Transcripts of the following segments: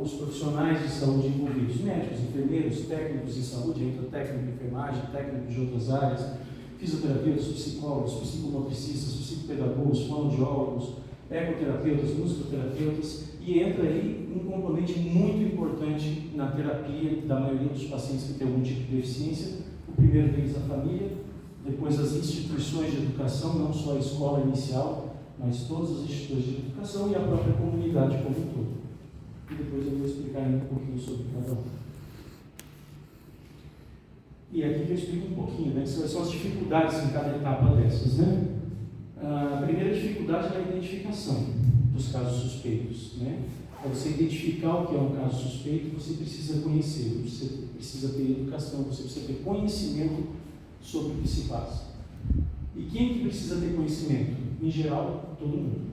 ou os profissionais de saúde envolvidos, médicos, enfermeiros, técnicos em saúde, entra técnico de enfermagem, técnicos de outras áreas, fisioterapeutas, psicólogos, psicomotricistas, psicopedagogos, fonoaudiólogos, ecoterapeutas, musicoterapeutas, e entra aí um componente muito importante na terapia da maioria dos pacientes que tem algum tipo de deficiência. O primeiro deles a família, depois as instituições de educação, não só a escola inicial, mas todas as instituições de educação e a própria comunidade como um todo. E depois eu vou explicar ainda um pouquinho sobre cada um. E aqui que eu explico um pouquinho, né, que são as dificuldades em cada etapa dessas, né? A primeira dificuldade é a identificação dos casos suspeitos, né? Para você identificar o que é um caso suspeito, você precisa conhecer, você precisa ter educação, você precisa ter conhecimento sobre o que se passa. E quem que precisa ter conhecimento? Em geral, todo mundo.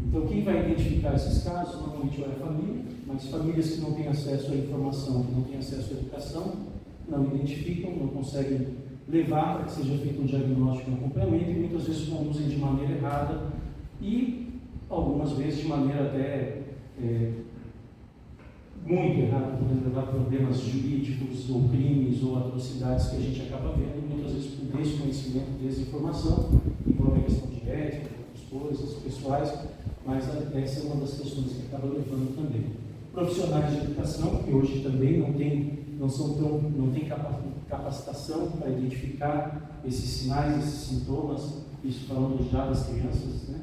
Então, quem vai identificar esses casos, normalmente é a família, mas famílias que não têm acesso à informação, que não têm acesso à educação, não identificam, não conseguem levar para que seja feito um diagnóstico e um acompanhamento, e muitas vezes conduzem de maneira errada e, algumas vezes, de maneira até muito errada, podendo levar a problemas jurídicos ou crimes ou atrocidades que a gente acaba vendo, muitas vezes por desconhecimento, desinformação, envolve a questão de ética, outras coisas pessoais, mas essa é uma das questões que acaba levando também. Profissionais de educação, que hoje também não têm capacitação para identificar esses sinais, esses sintomas, isso falando já das crianças, né?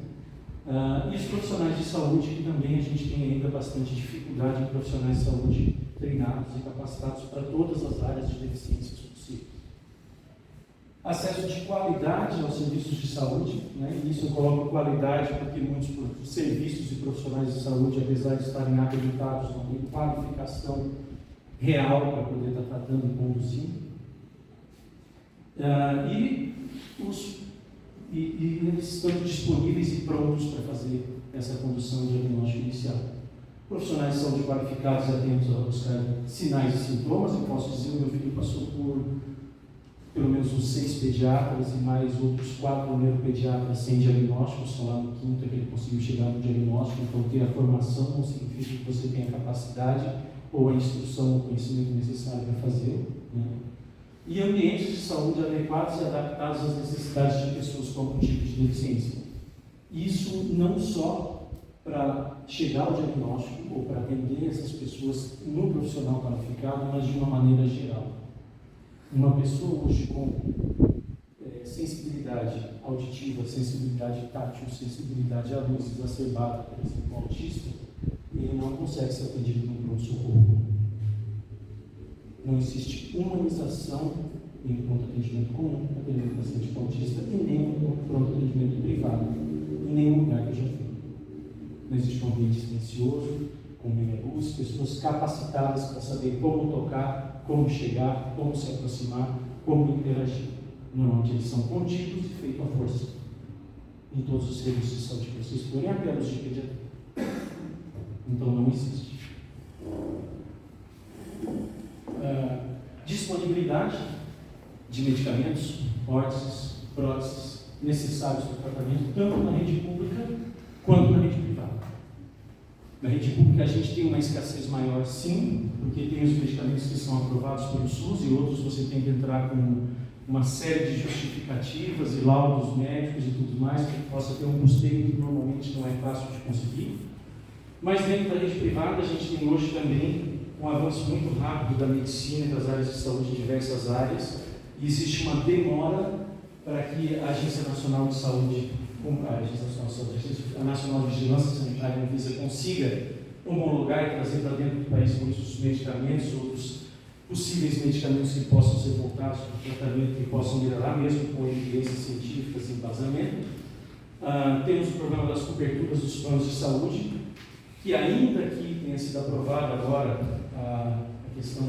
E os profissionais de saúde, que também a gente tem ainda bastante dificuldade em profissionais de saúde treinados e capacitados para todas as áreas de deficiências possíveis. Acesso de qualidade aos serviços de saúde, né? E isso eu coloco qualidade porque muitos serviços e profissionais de saúde, apesar de estarem habilitados, não têm qualificação real para poder estar tratando e conduzindo. E eles estão disponíveis e prontos para fazer essa condução de diagnóstico inicial. Profissionais de saúde qualificados e atentos a buscar sinais e sintomas. Eu posso dizer, o meu filho passou por pelo menos uns 6 pediatras e mais outros 4 neuropediatras sem diagnóstico, só lá no quinto que ele conseguiu chegar no diagnóstico. Então, ter a formação não significa que você tenha a capacidade ou a instrução ou conhecimento necessário para fazer, né? E ambientes de saúde adequados e adaptados às necessidades de pessoas com algum tipo de deficiência. Isso não só para chegar ao diagnóstico ou para atender essas pessoas no profissional qualificado, mas de uma maneira geral. Uma pessoa hoje com sensibilidade auditiva, sensibilidade tátil, sensibilidade à luz exacerbada, por exemplo, autista, ele não consegue ser atendido no pronto-socorro. Não existe humanização em pronto atendimento comum, atendimento paciente autista, e nem no pronto atendimento privado, em nenhum lugar que eu já vi. Não existe um ambiente silencioso, com meia luz, pessoas capacitadas para saber como tocar, como chegar, como se aproximar, como interagir. Normalmente eles são contidos e feitos à força em todos os serviços de saúde que vocês forem, até os de pediatria. Então não existe. Disponibilidade de medicamentos, próteses necessários para o tratamento, tanto na rede pública quanto na rede privada. Na rede pública a gente tem uma escassez maior, sim, porque tem os medicamentos que são aprovados pelo SUS e outros você tem que entrar com uma série de justificativas e laudos médicos e tudo mais, que possa ter um custeio que normalmente não é fácil de conseguir. Mas dentro da rede privada a gente tem hoje também um avanço muito rápido da medicina e das áreas de saúde em diversas áreas, e existe uma demora para que a Agência Nacional de Saúde, a Nacional de Vigilância Sanitária, a Anvisa, consiga homologar e trazer para dentro do país muitos medicamentos, outros possíveis medicamentos que possam ser voltados para o tratamento, que possam melhorar mesmo com evidências científicas e embasamento. Temos o problema das coberturas dos planos de saúde, que ainda que tenha sido aprovada agora a questão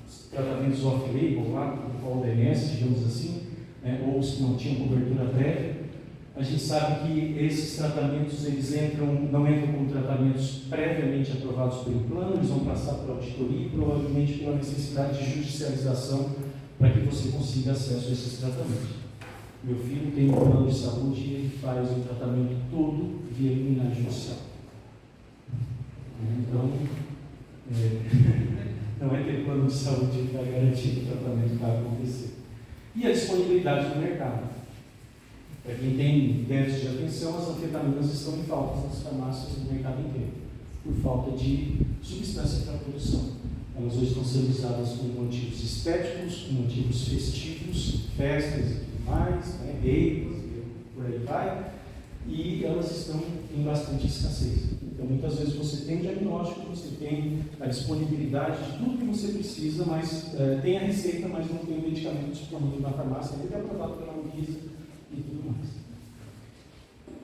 dos tratamentos off-label, lá, com a OMS, digamos assim, né, ou se não tinha cobertura prévia, a gente sabe que esses tratamentos eles não entram como tratamentos previamente aprovados pelo plano, eles vão passar por auditoria e provavelmente pela necessidade de judicialização para que você consiga acesso a esses tratamentos. Meu filho tem um plano de saúde e ele faz o tratamento todo via liminar judicial. Então, Não é ter plano de saúde que vai garantir que o tratamento vai acontecer. E a disponibilidade no mercado. Para quem tem déficit de atenção, as anfetaminas estão em falta nas farmácias do mercado inteiro, por falta de substância para a produção. Elas hoje estão sendo usadas como motivos estéticos, como motivos festivos, festas e tudo mais, reis, por aí vai, e elas estão em bastante escassez. Então, muitas vezes você tem o diagnóstico, você tem a disponibilidade de tudo que você precisa, mas tem a receita, mas não tem o medicamento disponível na farmácia, ele é aprovado pela Anvisa e tudo mais.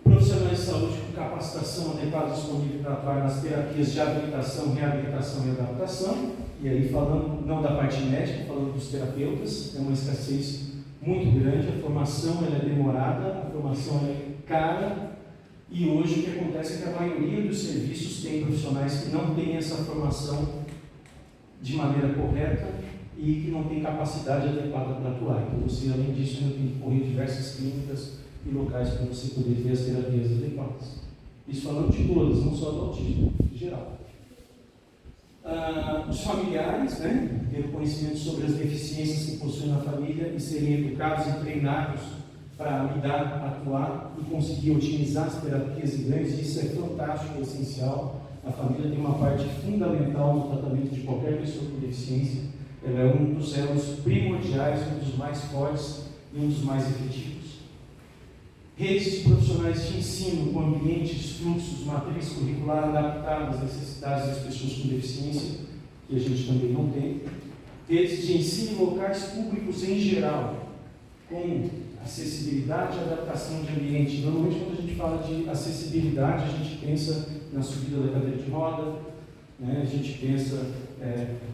Profissionais de saúde com capacitação adequada disponível para atuar nas terapias de habilitação, reabilitação e adaptação. E aí, falando não da parte médica, falando dos terapeutas, é uma escassez muito grande, a formação ela é demorada, a formação ela é cara, e hoje o que acontece é que a maioria dos serviços tem profissionais que não têm essa formação de maneira correta e que não têm capacidade adequada para atuar. Então, você, além disso, ainda tem que correr diversas clínicas e locais para você poder ter as terapias adequadas. Isso falando de todas, não só do autismo, em geral. Os familiares, ter conhecimento sobre as deficiências que possuem na família e serem educados e treinados para lidar, atuar e conseguir otimizar as terapias e ganhos. Isso é fantástico, é essencial. A família tem uma parte fundamental no tratamento de qualquer pessoa com deficiência. Ela é um dos elos primordiais, um dos mais fortes e um dos mais efetivos. Redes profissionais de ensino com ambientes, fluxos, matriz curricular adaptadas às necessidades das pessoas com deficiência, que a gente também não tem. Redes de ensino locais públicos em geral, com acessibilidade e adaptação de ambiente. Normalmente, quando a gente fala de acessibilidade, a gente pensa na subida da cadeira de roda, a gente pensa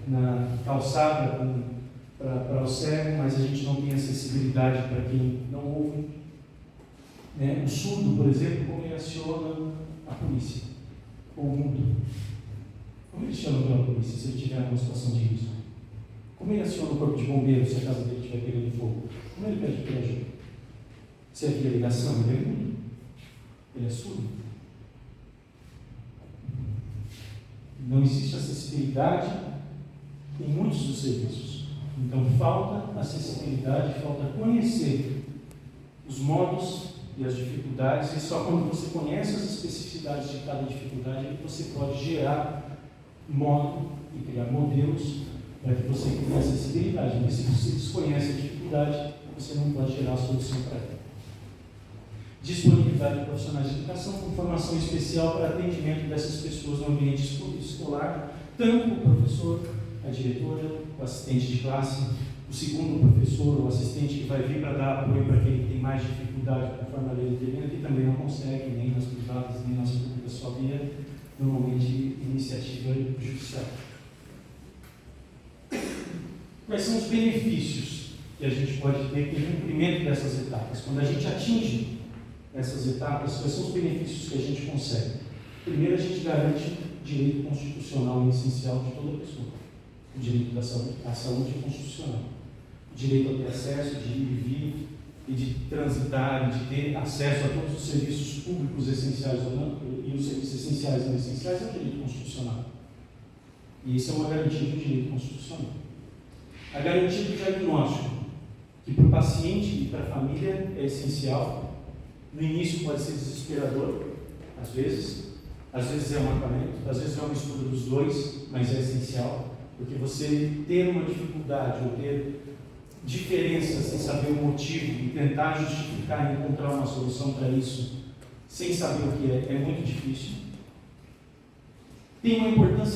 na calçada para o cego, mas a gente não tem acessibilidade para quem não ouve. O surdo, por exemplo, como ele aciona a polícia, ou o mundo. Como ele chama pela polícia se ele tiver uma situação de risco? Como ele aciona o corpo de bombeiros se a casa dele estiver pegando fogo? Como ele pede por ajuda? Se é via ligação, ele é mudo. Ele é surdo. Não existe acessibilidade em muitos dos serviços. Então, falta acessibilidade, falta conhecer os modos e as dificuldades, e só quando você conhece as especificidades de cada dificuldade é que você pode gerar modo e criar modelos para que você crie acessibilidade. Porque se você desconhece a dificuldade, você não pode gerar a solução para ela. Disponibilidade de profissionais de educação com formação especial para atendimento dessas pessoas no ambiente escolar, tanto o professor, a diretora, o assistente de classe, o segundo professor, o assistente que vai vir para dar apoio para aquele que tem mais dificuldade, conforme a lei determina, que também não consegue, nem nas privadas, nem nas públicas, só via, normalmente, iniciativa judicial. Quais são os benefícios que a gente pode ter com o cumprimento dessas etapas? Quando a gente atinge essas etapas, quais são os benefícios que a gente consegue? Primeiro, a gente garante o direito constitucional e essencial de toda pessoa. O direito da saúde, a saúde é constitucional. O direito a ter acesso, de ir e vir, e de transitar, e de ter acesso a todos os serviços públicos essenciais ou não, e os serviços essenciais e não essenciais, é um direito constitucional. E isso é uma garantia do direito constitucional. A garantia do diagnóstico, que para o paciente e para a família é essencial. No início pode ser desesperador, às vezes é um acamento, às vezes é uma mistura dos dois, mas é essencial, porque você ter uma dificuldade ou ter diferenças sem saber o motivo e tentar justificar e encontrar uma solução para isso, sem saber o que é muito difícil. Tem uma importância